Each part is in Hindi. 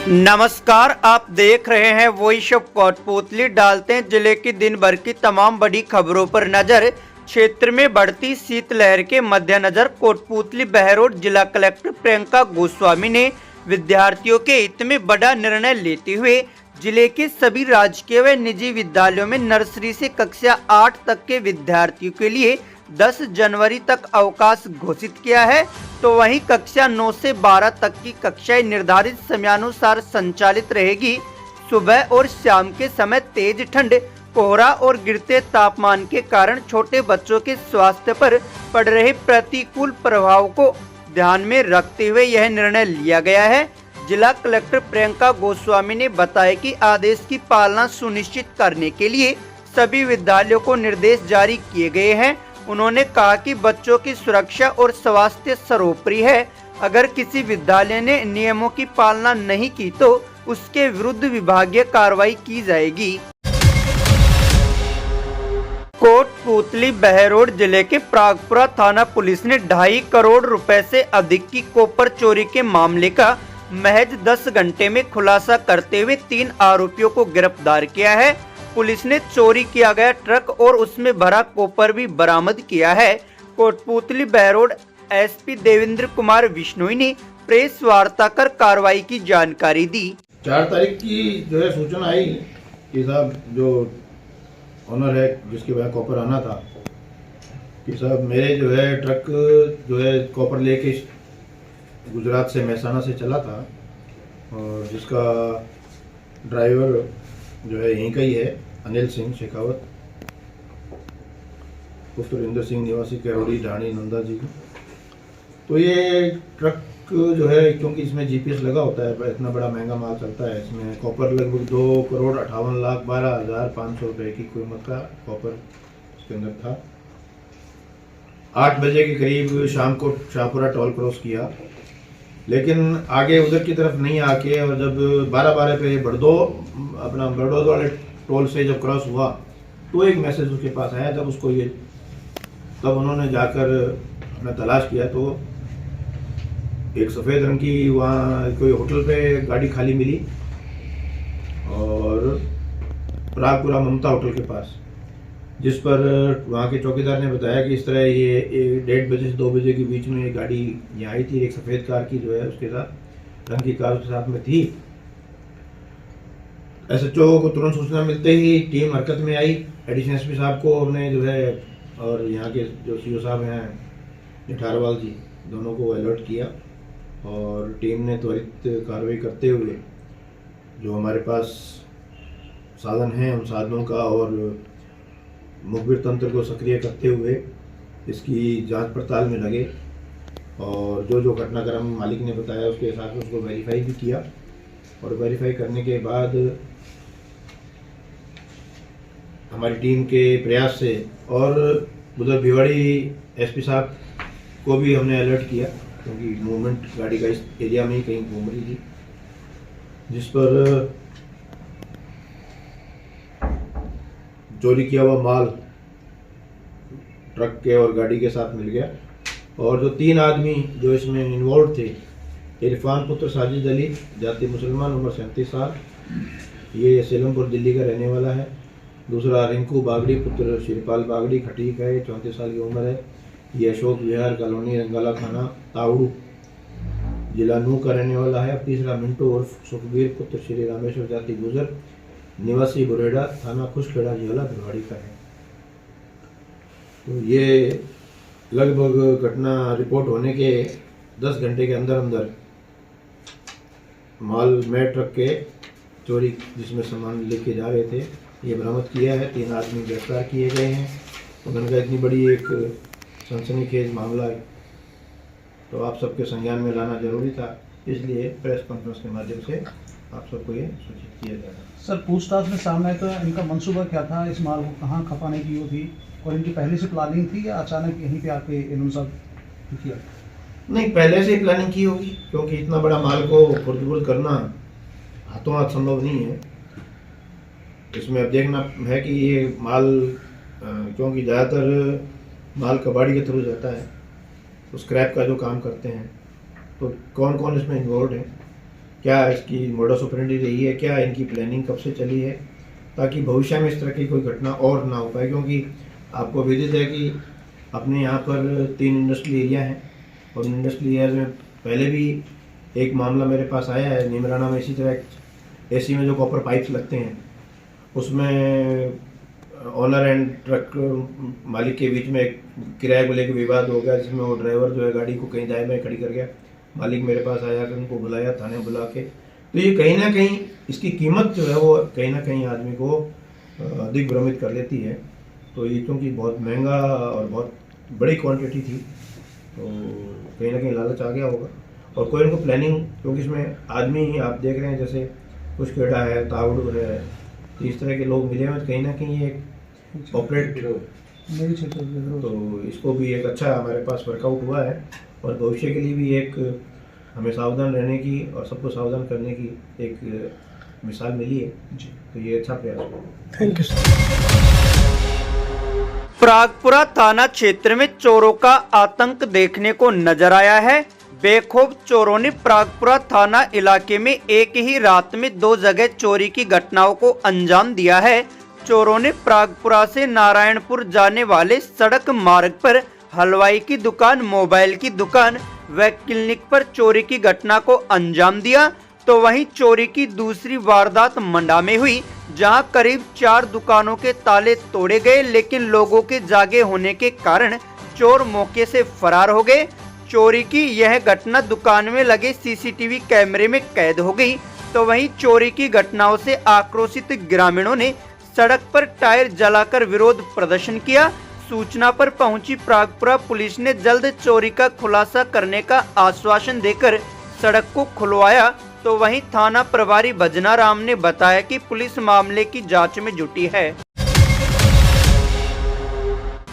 नमस्कार, आप देख रहे हैं वॉइस ऑफ कोटपूतली। डालते हैं जिले की दिन भर की तमाम बड़ी खबरों पर नजर। क्षेत्र में बढ़ती शीतलहर के मद्देनजर कोटपूतली बहरोड जिला कलेक्टर प्रियंका गोस्वामी ने विद्यार्थियों के हित में बड़ा निर्णय लेते हुए जिले के सभी राजकीय व निजी विद्यालयों में नर्सरी से कक्षा 8 तक के विद्यार्थियों के लिए 10 जनवरी तक अवकाश घोषित किया है। तो वहीं कक्षा 9 से 12 तक की कक्षाएं निर्धारित समयानुसार संचालित रहेगी। सुबह और शाम के समय तेज ठंड, कोहरा और गिरते तापमान के कारण छोटे बच्चों के स्वास्थ्य पर पड़ रहे प्रतिकूल प्रभाव को ध्यान में रखते हुए यह निर्णय लिया गया है। जिला कलेक्टर प्रियंका गोस्वामी ने बताया कि आदेश की पालना सुनिश्चित करने के लिए सभी विद्यालयों को निर्देश जारी किए गए हैं। उन्होंने कहा कि बच्चों की सुरक्षा और स्वास्थ्य सर्वोपरि है। अगर किसी विद्यालय ने नियमों की पालना नहीं की तो उसके विरुद्ध विभागीय कार्रवाई की जाएगी। कोटपूतली बहरोड जिले के प्रागपुरा थाना पुलिस ने 2.5 करोड़ रुपए से अधिक की कॉपर चोरी के मामले का महज 10 घंटे में खुलासा करते हुए 3 आरोपियों को गिरफ्तार किया है। पुलिस ने चोरी किया गया ट्रक और उसमें भरा कॉपर भी बरामद किया है। कोटपूतली बहरोड एसपी देवेंद्र कुमार बिश्नोई ने प्रेस वार्ता कर कार्रवाई की जानकारी दी। 4 तारीख की जो है सूचना आई कि साहब जो ऑनर है जिसके वहाँ कॉपर आना था कि साहब मेरे जो है ट्रक जो है कॉपर लेके गुजरात से महसाना से चला था और जिसका ड्राइवर जो है यहीं का ही है, अनिल सिंह शेखावत पुत्र इंदर सिंह निवासी कैरोड़ी ढाणी नंदा जी को। तो ये ट्रक जो है क्योंकि इसमें जीपीएस लगा होता है, इतना बड़ा महंगा माल चलता है, इसमें कॉपर लगभग 2,58,12,500 रुपये की कीमत का कॉपर इसके अंदर था। 8 बजे के करीब शाम को शाहपुरा टोल क्रॉस किया, लेकिन आगे उधर की तरफ नहीं आके और जब 12 पे बड़ौद वाले टोल से जब क्रॉस हुआ तो एक मैसेज उसके पास आया। तब उन्होंने जाकर अपना तलाश किया तो एक सफ़ेद रंग की वहाँ कोई होटल पे गाड़ी खाली मिली और प्रागपुरा ममता होटल के पास, जिस पर वहाँ के चौकीदार ने बताया कि इस तरह ये 1:30 बजे से 2 बजे के बीच में ये गाड़ी यहाँ आई थी, एक सफ़ेद कार की जो है उसके साथ रंग की कार उसके साथ में थी। एसएचओ को तुरंत सूचना मिलते ही टीम हरकत में आई। एडिशनल एसपी साहब को हमने जो है और यहाँ के जो सीओ साहब हैं निठारवाल जी, दोनों को अलर्ट किया और टीम ने त्वरित कार्रवाई करते हुए जो हमारे पास साधन हैं उन साधनों का और मुखबिर तंत्र को सक्रिय करते हुए इसकी जांच पड़ताल में लगे और जो घटनाक्रम मालिक ने बताया उसके हिसाब से उसको वेरीफाई भी किया और वेरीफाई करने के बाद हमारी टीम के प्रयास से और उधर भिवाड़ी एसपी साहब को भी हमने अलर्ट किया क्योंकि मूवमेंट गाड़ी का इस एरिया में ही कहीं घूम रही थी, जिस पर चोरी किया हुआ माल ट्रक के और गाड़ी के साथ मिल गया। और जो 3 आदमी जो इसमें इन्वॉल्व थे, इरफान पुत्र साजिद अली, जाति मुसलमान, उम्र 37 साल, ये सेलमपुर दिल्ली का रहने वाला है। दूसरा रिंकू बागड़ी पुत्र शिरपाल बागड़ी, खटीक है, 34 साल की उम्र है, ये अशोक विहार कॉलोनी रंगाला थाना तावड़ू जिला नू का रहने वाला है। तीसरा मिंटू उर्फ सुखबीर पुत्र श्री रामेश्वर, जाति गुजर, निवासी बुरेडा, थाना खुशखेड़ा जिला भिवाड़ी का है। तो ये लगभग घटना रिपोर्ट होने के 10 घंटे के अंदर अंदर माल में ट्रक के चोरी जिसमें सामान लेके जा रहे थे ये बरामद किया है। 3 आदमी गिरफ्तार किए गए हैं। उनका इतनी बड़ी एक सनसनीखेज मामला है तो आप सबके संज्ञान में लाना जरूरी था, इसलिए प्रेस कॉन्फ्रेंस के माध्यम से आप सबको ये सूचित किया जा रहा है। सर, पूछताछ में सामने आया तो इनका मंसूबा क्या था, इस माल को कहाँ खपाने की वो थी और इनकी पहले से प्लानिंग थी या अचानक यहीं पे आके इन्होंने सब किया? नहीं, पहले से ही प्लानिंग की होगी क्योंकि इतना बड़ा माल को खुर्द करना हाथों हाथ संभव नहीं है। इसमें अब देखना है कि ये माल क्योंकि ज़्यादातर माल कबाड़ी के थ्रू जाता है तो स्क्रैप का जो काम करते हैं तो कौन कौन इसमें इन्वॉल्व है क्या इसकी मोडस ऑपरेंडी रही है, क्या इनकी प्लानिंग कब से चली है, ताकि भविष्य में इस तरह की कोई घटना और ना हो पाए। क्योंकि आपको विदित है कि अपने यहाँ पर 3 इंडस्ट्रियल एरिया हैं और इंडस्ट्रियल एरिया में पहले भी एक मामला मेरे पास आया है नीमराना में। इसी तरह एसी में जो कॉपर पाइप्स लगते हैं उसमें ओनर एंड ट्रक मालिक के बीच में एक किराए को लेकर विवाद हो गया, जिसमें वो ड्राइवर जो है गाड़ी को कहीं दाएं बाएं खड़ी कर गया। मालिक मेरे पास आया कि उनको बुलाया, थाने बुला के। तो ये कहीं ना कहीं इसकी कीमत जो है वो कहीं ना कहीं आदमी को अधिक भ्रमित कर लेती है। तो ये क्योंकि बहुत महंगा और बहुत बड़ी क्वांटिटी थी तो कहीं ना कहीं लालच आ गया होगा। और कोई उनको प्लानिंग, क्योंकि इसमें आदमी ही आप देख रहे हैं जैसे कुछ केड़ा है, तावड़ है, तो इस तरह के लोग मिले हैं। कहीं ना कहीं ये ऑपरेट तो इसको भी एक अच्छा हमारे पास वर्कआउट हुआ है और भविष्य के लिए भी एक हमें सावधान रहने की और सबको सावधान करने की एक मिसाल मिली है। तो ये अच्छा प्रयास है। Thank you sir. प्रागपुरा थाना क्षेत्र में चोरों का आतंक देखने को नजर आया है। बेखौफ चोरों ने प्रागपुरा थाना इलाके में एक ही रात में 2 जगह चोरी की घटनाओं को अंजाम दिया है। चोरों ने प्रागपुरा से नारायणपुर जाने वाले सड़क मार्ग पर हलवाई की दुकान, मोबाइल की दुकान व क्लिनिक पर चोरी की घटना को अंजाम दिया। तो वहीं चोरी की दूसरी वारदात मंडा में हुई, जहां करीब 4 दुकानों के ताले तोड़े गए, लेकिन लोगों के जागे होने के कारण चोर मौके से फरार हो गए। चोरी की यह घटना दुकान में लगे सीसीटीवी कैमरे में कैद हो गई। तो वहीं चोरी की घटनाओं से आक्रोशित ग्रामीणों ने सड़क पर टायर जलाकर विरोध प्रदर्शन किया। सूचना पर पहुंची प्रागपुरा पुलिस ने जल्द चोरी का खुलासा करने का आश्वासन देकर सड़क को खुलवाया। तो वहीं थाना प्रभारी भजना राम ने बताया कि पुलिस मामले की जांच में जुटी है।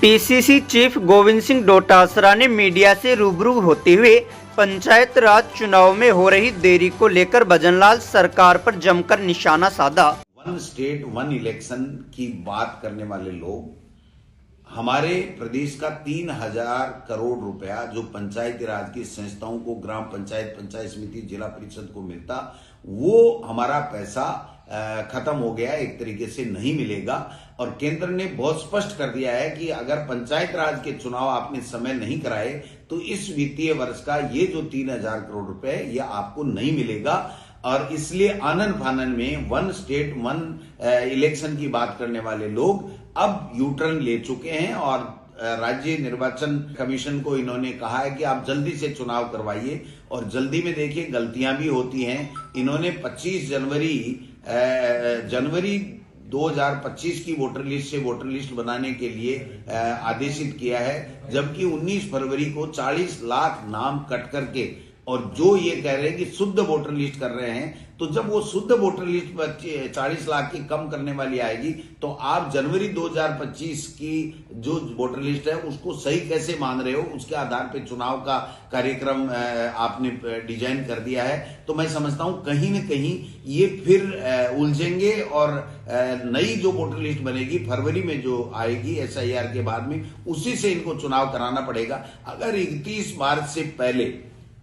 पीसीसी चीफ गोविंद सिंह डोटासरा ने मीडिया से रूबरू होते हुए पंचायत राज चुनाव में हो रही देरी को लेकर भजनलाल सरकार पर जमकर निशाना साधा। 1 स्टेट 1 इलेक्शन की बात करने वाले लोग हमारे प्रदेश का 3000 करोड़ रुपया जो पंचायती राज की संस्थाओं को, ग्राम पंचायत, पंचायत समिति, जिला परिषद को मिलता, वो हमारा पैसा खत्म हो गया, एक तरीके से नहीं मिलेगा। और केंद्र ने बहुत स्पष्ट कर दिया है कि अगर पंचायत राज के चुनाव आपने समय नहीं कराए तो इस वित्तीय वर्ष का ये जो 3000 करोड़ रुपए है यह आपको नहीं मिलेगा। और इसलिए आनन फानन में 1 स्टेट 1 इलेक्शन की बात करने वाले लोग अब यू टर्न ले चुके हैं और राज्य निर्वाचन कमीशन को इन्होंने कहा है कि आप जल्दी से चुनाव करवाइए। और जल्दी में देखिए गलतियां भी होती हैं। इन्होंने 25 जनवरी 2025 की वोटर लिस्ट से वोटर लिस्ट बनाने के लिए आदेशित किया है, जबकि 19 फरवरी को 40 लाख नाम कट करके और जो ये कह रहे हैं कि शुद्ध वोटर लिस्ट कर रहे हैं। तो जब वो शुद्ध वोटर लिस्ट 40 लाख की कम करने वाली आएगी तो आप जनवरी 2025 की जो वोटर लिस्ट है उसको सही कैसे मान रहे हो? उसके आधार पे चुनाव का कार्यक्रम आपने डिजाइन कर दिया है। तो मैं समझता हूं कहीं न कहीं ये फिर उलझेंगे और नई जो वोटर लिस्ट बनेगी फरवरी में जो आएगी SIR के बाद में, उसी से इनको चुनाव कराना पड़ेगा। अगर 31 मार्च से पहले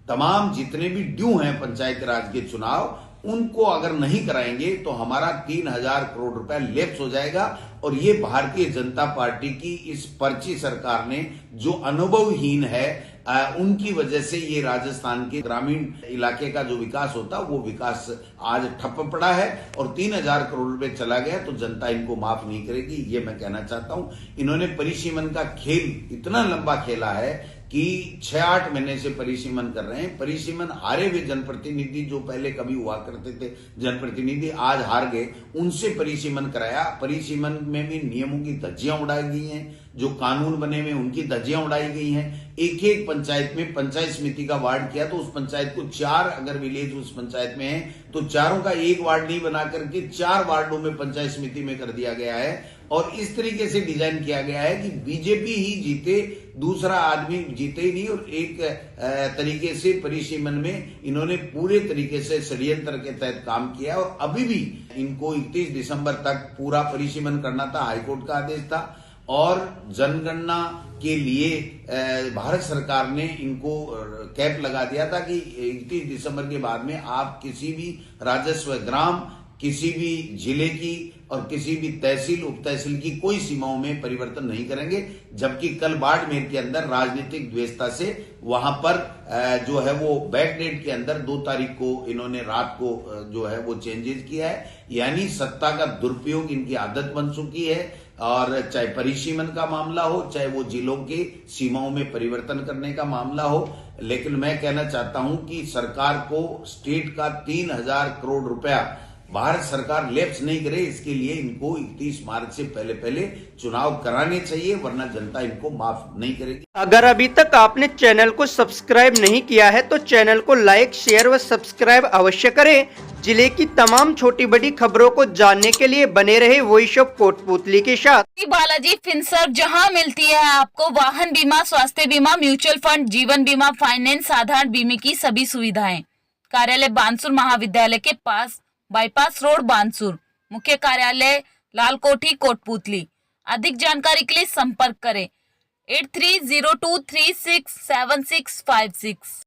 तमाम जितने भी ड्यू हैं पंचायत राज के चुनाव, उनको अगर नहीं कराएंगे तो हमारा 3000 करोड़ रुपया लैप्स हो जाएगा। और ये भारतीय जनता पार्टी की इस पर्ची सरकार ने जो अनुभवहीन है उनकी वजह से ये राजस्थान के ग्रामीण इलाके का जो विकास होता वो विकास आज ठप पड़ा है। और 3000 करोड़ रुपए चला गया तो जनता इनको माफ नहीं करेगी, ये मैं कहना चाहता हूं। इन्होंने परिसीमन का खेल इतना लंबा खेला है कि 6-8 महीने से परिसीमन कर रहे हैं। परिसीमन हारे हुए जनप्रतिनिधि जो पहले कभी हुआ करते थे जनप्रतिनिधि, आज हार गए, उनसे परिसीमन कराया। परिसीमन में भी नियमों की धज्जियां उड़ाई गई हैं, जो कानून बने हुए उनकी धज्जियां उड़ाई गई हैं। एक पंचायत में पंचायत समिति का वार्ड किया तो उस पंचायत को 4 अगर विलेज उस पंचायत में है तो चारों का एक वार्ड नहीं बना करके 4 वार्डों में पंचायत समिति में कर दिया गया है। और इस तरीके से डिजाइन किया गया है कि बीजेपी ही जीते, दूसरा आदमी जीते ही नहीं। और एक तरीके से परिसीमन में इन्होंने पूरे तरीके से षड्यंत्र के तहत काम किया है। और अभी भी इनको 31 दिसंबर तक पूरा परिसीमन करना था, हाईकोर्ट का आदेश था। और जनगणना के लिए भारत सरकार ने इनको कैप लगा दिया था कि 31 दिसंबर के बाद में आप किसी भी राजस्व ग्राम, किसी भी जिले की और किसी भी तहसील उप तहसील की कोई सीमाओं में परिवर्तन नहीं करेंगे। जबकि कल बाड़मेर के अंदर राजनीतिक द्वेषता से वहां पर जो है वो बैकडेट के अंदर 2 तारीख को इन्होंने रात को जो है वो चेंजेस किया है। यानी सत्ता का दुरुपयोग इनकी आदत बन चुकी है। और चाहे परिसीमन का मामला हो, चाहे वो जिलों के सीमाओं में परिवर्तन करने का मामला हो, लेकिन मैं कहना चाहता हूं कि सरकार को स्टेट का 3000 करोड़ रुपया भारत सरकार लैप्स नहीं करे, इसके लिए इनको 31 मार्च से पहले चुनाव कराने चाहिए, वरना जनता इनको माफ नहीं करेगी। अगर अभी तक आपने चैनल को सब्सक्राइब नहीं किया है तो चैनल को लाइक, शेयर व सब्सक्राइब अवश्य करें। जिले की तमाम छोटी बड़ी खबरों को जानने के लिए बने रहे वॉइस ऑफ कोटपूतली के साथ। बालाजी फिनसर्व, जहां मिलती है आपको वाहन बीमा, स्वास्थ्य बीमा, म्यूचुअल फंड, जीवन बीमा, फाइनेंस, साधारण बीमे की सभी सुविधाएं। कार्यालय बानसूर महाविद्यालय के पास, बाईपास रोड बानसूर। मुख्य कार्यालय लालकोठी कोटपूतली। अधिक जानकारी के लिए संपर्क करें 8302367656।